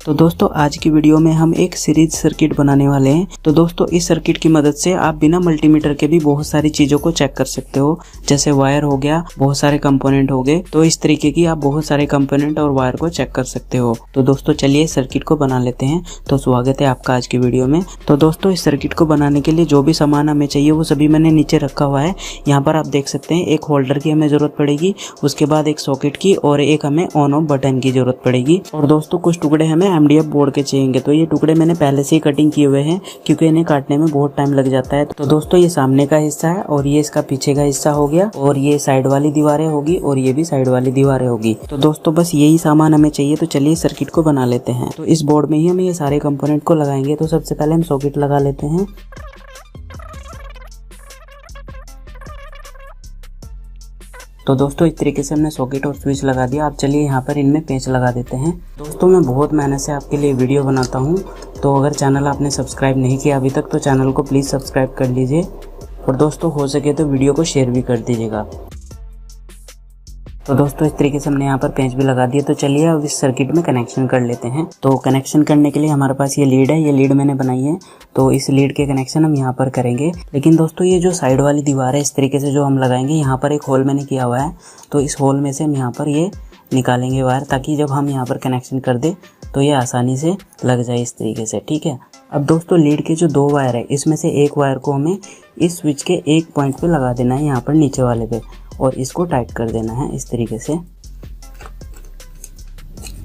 तो दोस्तों आज की वीडियो में हम एक सीरीज सर्किट बनाने वाले हैं। तो दोस्तों इस सर्किट की मदद से आप बिना मल्टीमीटर के भी बहुत सारी चीजों को चेक कर सकते हो, जैसे वायर हो गया, बहुत सारे कंपोनेंट हो गए। तो इस तरीके की आप बहुत सारे कंपोनेंट और वायर को चेक कर सकते हो। तो दोस्तों चलिए सर्किट को बना लेते हैं। तो स्वागत है आपका आज की वीडियो में। तो दोस्तों इस सर्किट को बनाने के लिए जो भी सामान हमें चाहिए वो सभी मैंने नीचे रखा हुआ है। यहाँ पर आप देख सकते हैं एक होल्डर की हमें जरूरत पड़ेगी, उसके बाद एक सॉकेट की और एक हमें ऑन ऑफ बटन की जरूरत पड़ेगी। और दोस्तों कुछ टुकड़े हमें MDF बोर्ड के चाहिए। तो ये टुकड़े मैंने पहले से ही कटिंग किए हुए हैं क्योंकि इन्हें काटने में बहुत टाइम लग जाता है। तो दोस्तों ये सामने का हिस्सा है और ये इसका पीछे का हिस्सा हो गया और ये साइड वाली दीवारें होगी और ये भी साइड वाली दीवारें होगी। तो दोस्तों बस यही सामान हमें चाहिए। तो चलिए सर्किट को बना लेते हैं। तो इस बोर्ड में ही हम ये सारे कंपोनेंट को लगाएंगे। तो सबसे पहले हम सॉकेट लगा लेते हैं। तो दोस्तों इस तरीके से हमने सॉकेट और स्विच लगा दिया। अब चलिए यहाँ पर इनमें पेंच लगा देते हैं। दोस्तों मैं बहुत मेहनत से आपके लिए वीडियो बनाता हूँ, तो अगर चैनल आपने सब्सक्राइब नहीं किया अभी तक तो चैनल को प्लीज़ सब्सक्राइब कर लीजिए और दोस्तों हो सके तो वीडियो को शेयर भी कर दीजिएगा। तो दोस्तों इस तरीके से हमने यहाँ पर पेंच भी लगा दिए। तो चलिए अब इस सर्किट में कनेक्शन कर लेते हैं। तो कनेक्शन करने के लिए हमारे पास ये लीड है, ये लीड मैंने बनाई है। तो इस लीड के कनेक्शन हम यहाँ पर करेंगे। लेकिन दोस्तों ये जो साइड वाली दीवार है इस तरीके से जो हम लगाएंगे, यहाँ पर एक होल मैंने किया हुआ है। तो इस होल में से हम यहाँ पर ये निकालेंगे वायर, ताकि जब हम यहाँ पर कनेक्शन कर दे तो ये आसानी से लग जाए इस तरीके से। ठीक है। अब दोस्तों लीड के जो दो वायर है इसमें से एक वायर को हमें इस स्विच के एक पॉइंट पे लगा देना है, यहाँ पर नीचे वाले पे, और इसको टाइट कर देना है इस तरीके से।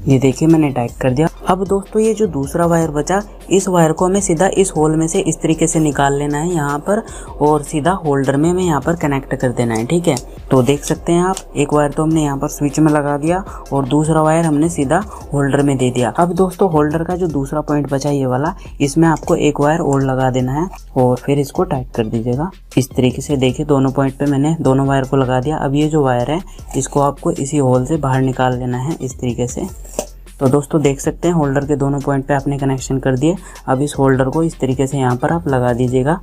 ये देखिए मैंने टाइट कर दिया। अब दोस्तों ये जो दूसरा वायर बचा, इस वायर को हमें सीधा इस होल में से इस तरीके से निकाल लेना है यहाँ पर, और सीधा होल्डर में हमें यहाँ पर कनेक्ट कर देना है। ठीक है। तो देख सकते हैं आप, एक वायर तो हमने यहाँ पर स्विच में लगा दिया और दूसरा वायर हमने सीधा होल्डर में दे दिया। अब दोस्तों होल्डर का जो दूसरा पॉइंट बचा ये वाला, इसमें आपको एक वायर और लगा देना है और फिर इसको टाइट कर दीजिएगा इस तरीके से। देखिए दोनों पॉइंट पे मैंने दोनों वायर को लगा दिया। अब ये जो वायर है इसको आपको इसी होल से बाहर निकाल लेना है इस तरीके से। तो दोस्तों देख सकते हैं होल्डर के दोनों पॉइंट पे आपने कनेक्शन कर दिए। अब इस होल्डर को इस तरीके से यहाँ पर आप लगा दीजिएगा।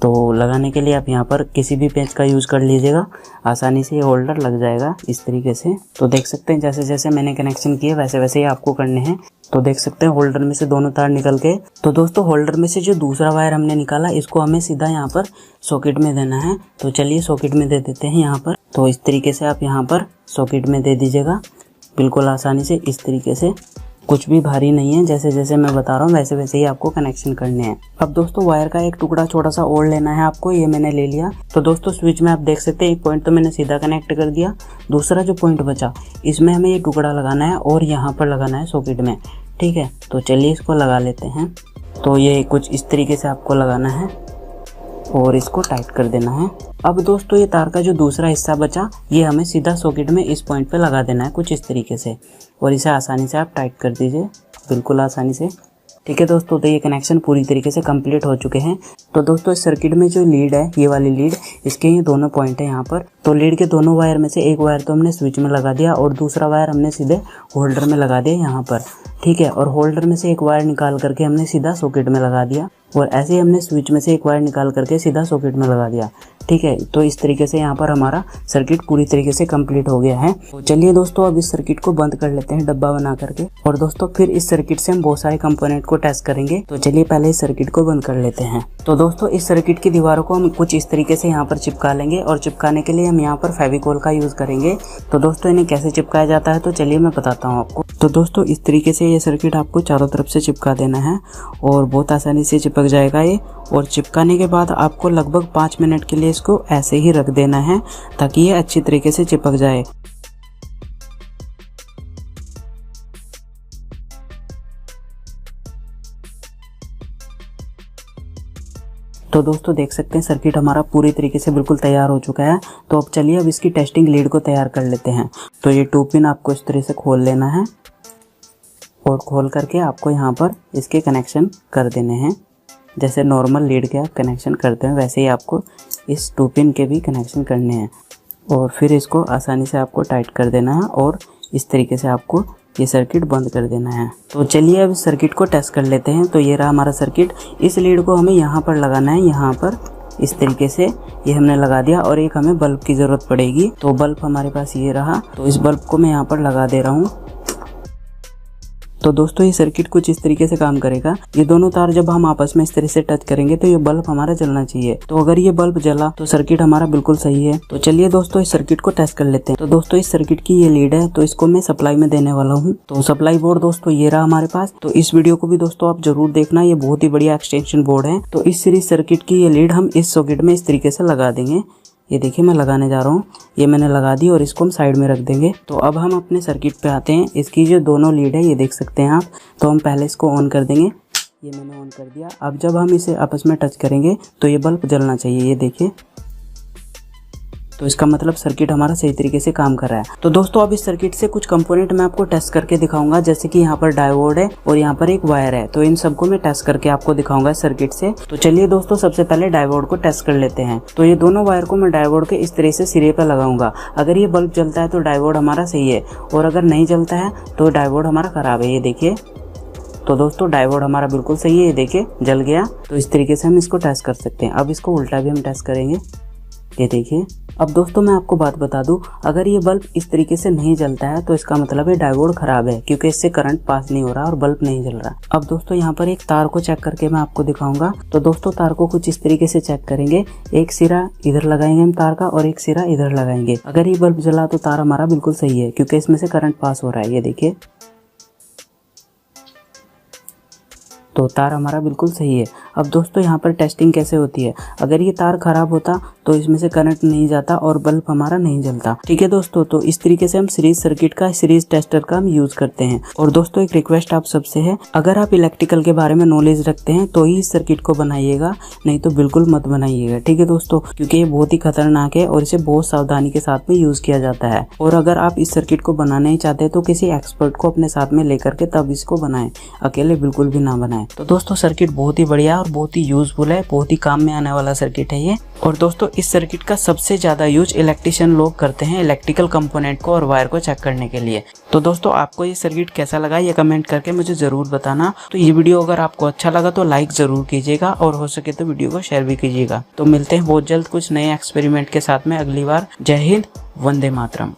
तो लगाने के लिए आप यहाँ पर किसी भी पेंच का यूज़ कर लीजिएगा, आसानी से ये होल्डर लग जाएगा इस तरीके से। तो देख सकते हैं जैसे जैसे मैंने कनेक्शन किए वैसे वैसे ही आपको करने हैं। तो देख सकते हैं होल्डर में से दोनों तार निकल गए। तो दोस्तों होल्डर में से जो दूसरा वायर हमने निकाला इसको हमें सीधा यहाँ पर सॉकेट में देना है। तो चलिए सॉकेट में दे देते हैं यहाँ पर। तो इस तरीके से आप यहाँ पर सॉकेट में दे दीजिएगा बिल्कुल आसानी से इस तरीके से। कुछ भी भारी नहीं है, जैसे जैसे मैं बता रहा हूँ वैसे वैसे ही आपको कनेक्शन करने हैं। अब दोस्तों वायर का एक टुकड़ा छोटा सा और लेना है आपको, ये मैंने ले लिया। तो दोस्तों स्विच में आप देख सकते हैं एक पॉइंट तो मैंने सीधा कनेक्ट कर दिया। दूसरा जो पॉइंट बचा इसमें हमें ये टुकड़ा लगाना है और यहाँ पर लगाना है सॉकेट में। ठीक है। तो चलिए इसको लगा लेते हैं। तो ये कुछ इस तरीके से आपको लगाना है और इसको टाइट कर देना है। अब दोस्तों ये तार का जो दूसरा हिस्सा बचा ये हमें सीधा सॉकेट में इस पॉइंट पे लगा देना है कुछ इस तरीके से, और इसे आसानी से आप टाइट कर दीजिए बिल्कुल आसानी से। ठीक है दोस्तों, तो ये कनेक्शन पूरी तरीके से कंप्लीट हो चुके हैं। तो दोस्तों इस सर्किट में जो लीड है ये वाली लीड, इसके ये दोनों पॉइंट है यहाँ पर। तो लीड के दोनों वायर में से एक वायर तो हमने स्विच में लगा दिया और दूसरा वायर हमने सीधे होल्डर में लगा दिया यहाँ पर। ठीक है। और होल्डर में से एक वायर निकाल करके हमने सीधा सॉकेट में लगा दिया और ऐसे ही हमने स्विच में से एक वायर निकाल करके सीधा सॉकेट में लगा दिया। ठीक है। तो इस तरीके से यहाँ पर हमारा सर्किट पूरी तरीके से कंप्लीट हो गया है। तो चलिए दोस्तों अब इस सर्किट को बंद कर लेते हैं डब्बा बना करके, और दोस्तों फिर इस सर्किट से हम बहुत सारे कंपोनेंट को टेस्ट करेंगे। तो चलिए पहले इस सर्किट को बंद कर लेते हैं। तो दोस्तों इस सर्किट की दीवारों को हम कुछ इस तरीके से यहाँ पर चिपका लेंगे और चिपकाने के लिए हम यहाँ पर फेविकोल का यूज करेंगे। तो दोस्तों इन्हें कैसे चिपकाया जाता है तो चलिए मैं बताता हूँ आपको। तो दोस्तों इस तरीके से ये सर्किट आपको चारों तरफ से चिपका देना है और बहुत आसानी से चिपक जाएगा ये। और चिपकाने के बाद आपको लगभग 5 मिनट के लिए इसको ऐसे ही रख देना है ताकि ये अच्छी तरीके से चिपक जाए। तो दोस्तों देख सकते हैं सर्किट हमारा पूरी तरीके से बिल्कुल तैयार हो चुका है। तो अब चलिए अब इसकी टेस्टिंग लीड को तैयार कर लेते हैं। तो ये 2 पिन आपको इस तरह से खोल लेना है और खोल करके आपको यहाँ पर इसके कनेक्शन कर देने हैं। जैसे नॉर्मल लीड के आप कनेक्शन करते हैं वैसे ही आपको इस 2 पिन के भी कनेक्शन करने हैं और फिर इसको आसानी से आपको टाइट कर देना है और इस तरीके से आपको ये सर्किट बंद कर देना है। तो चलिए अब इस सर्किट को टेस्ट कर लेते हैं। तो ये रहा हमारा सर्किट। इस लीड को हमें यहाँ पर लगाना है, यहाँ पर इस तरीके से ये हमने लगा दिया और एक हमें बल्ब की ज़रूरत पड़ेगी। तो बल्ब हमारे पास ये रहा। तो इस बल्ब को मैं यहाँ पर लगा दे रहा हूँ। तो दोस्तों ये सर्किट कुछ इस तरीके से काम करेगा। ये दोनों तार जब हम आपस में इस तरह से टच करेंगे तो ये बल्ब हमारा जलना चाहिए। तो अगर ये बल्ब जला तो सर्किट हमारा बिल्कुल सही है। तो चलिए दोस्तों इस सर्किट को टेस्ट कर लेते हैं। तो दोस्तों इस सर्किट की ये लीड है, तो इसको मैं सप्लाई में देने वाला हूँ। तो सप्लाई बोर्ड दोस्तों ये रहा हमारे पास। तो इस वीडियो को भी दोस्तों आप जरूर देखना, ये बहुत ही बढ़िया एक्सटेंशन बोर्ड है। तो इस सीरीज सर्किट की ये लीड हम इस सॉकेट में इस तरीके से लगा देंगे। ये देखिए मैं लगाने जा रहा हूँ, ये मैंने लगा दी और इसको हम साइड में रख देंगे। तो अब हम अपने सर्किट पे आते हैं। इसकी जो दोनों लीड है ये देख सकते हैं आप। तो हम पहले इसको ऑन कर देंगे, ये मैंने ऑन कर दिया। अब जब हम इसे आपस में टच करेंगे तो ये बल्ब जलना चाहिए, ये देखिए। तो इसका मतलब सर्किट हमारा सही तरीके से काम कर रहा है। तो दोस्तों अब इस सर्किट से कुछ कंपोनेंट मैं आपको टेस्ट करके दिखाऊंगा, जैसे कि यहाँ पर डायोड है और यहाँ पर एक वायर है। तो इन सबको मैं टेस्ट करके आपको दिखाऊंगा सर्किट से। तो चलिए दोस्तों सबसे पहले डायोड को टेस्ट कर लेते हैं। तो ये दोनों वायर को मैं डायोड के इस तरह से सिरे पर लगाऊंगा। अगर ये बल्ब जलता है तो डायोड हमारा सही है, और अगर नहीं जलता है तो डायोड हमारा खराब है, ये देखिए। तो दोस्तों डायोड हमारा बिल्कुल सही है, ये देखिए जल गया। तो इस तरीके से हम इसको टेस्ट कर सकते हैं। अब इसको उल्टा भी हम टेस्ट करेंगे, ये देखिए। अब दोस्तों मैं आपको बात बता दूं, अगर ये बल्ब इस तरीके से नहीं जलता है तो इसका मतलब है डायोड खराब है, क्योंकि इससे करंट पास नहीं हो रहा और बल्ब नहीं जल रहा। अब दोस्तों यहाँ पर एक तार को चेक करके मैं आपको दिखाऊंगा। तो दोस्तों तार को कुछ इस तरीके से चेक करेंगे। एक सिरा इधर लगाएंगे हम तार का और एक सिरा इधर लगाएंगे। अगर ये बल्ब जला तो तार हमारा बिल्कुल सही है, क्योंकि इसमें से करंट पास हो रहा है, ये देखिए। तो तार हमारा बिल्कुल सही है। अब दोस्तों यहाँ पर टेस्टिंग कैसे होती है, अगर ये तार खराब होता तो इसमें से करंट नहीं जाता और बल्ब हमारा नहीं जलता। ठीक है दोस्तों, तो इस तरीके से हम सीरीज सर्किट का, सीरीज टेस्टर का हम यूज करते हैं। और दोस्तों एक रिक्वेस्ट आप सबसे है, अगर आप इलेक्ट्रिकल के बारे में नॉलेज रखते हैं तो ही इस सर्किट को बनाइएगा, नहीं तो बिल्कुल मत बनाइएगा। ठीक है दोस्तों, क्योंकि ये बहुत ही खतरनाक है और इसे बहुत सावधानी के साथ में यूज किया जाता है। और अगर आप इस सर्किट को बनाना ही चाहते हैं तो किसी एक्सपर्ट को अपने साथ में लेकर के तब इसको बनाएं, अकेले बिल्कुल भी ना बनाएं। तो दोस्तों सर्किट बहुत ही बढ़िया और बहुत ही यूजफुल है, बहुत ही काम में आने वाला सर्किट है ये। और दोस्तों इस सर्किट का सबसे ज्यादा यूज इलेक्ट्रिशियन लोग करते हैं इलेक्ट्रिकल कंपोनेंट को और वायर को चेक करने के लिए। तो दोस्तों आपको ये सर्किट कैसा लगा ये कमेंट करके मुझे जरूर बताना। तो ये वीडियो अगर आपको अच्छा लगा तो लाइक जरूर कीजिएगा और हो सके तो वीडियो को शेयर भी कीजिएगा। तो मिलते हैं बहुत जल्द कुछ नए एक्सपेरिमेंट के साथ में अगली बार। जय हिंद, वंदे मातरम।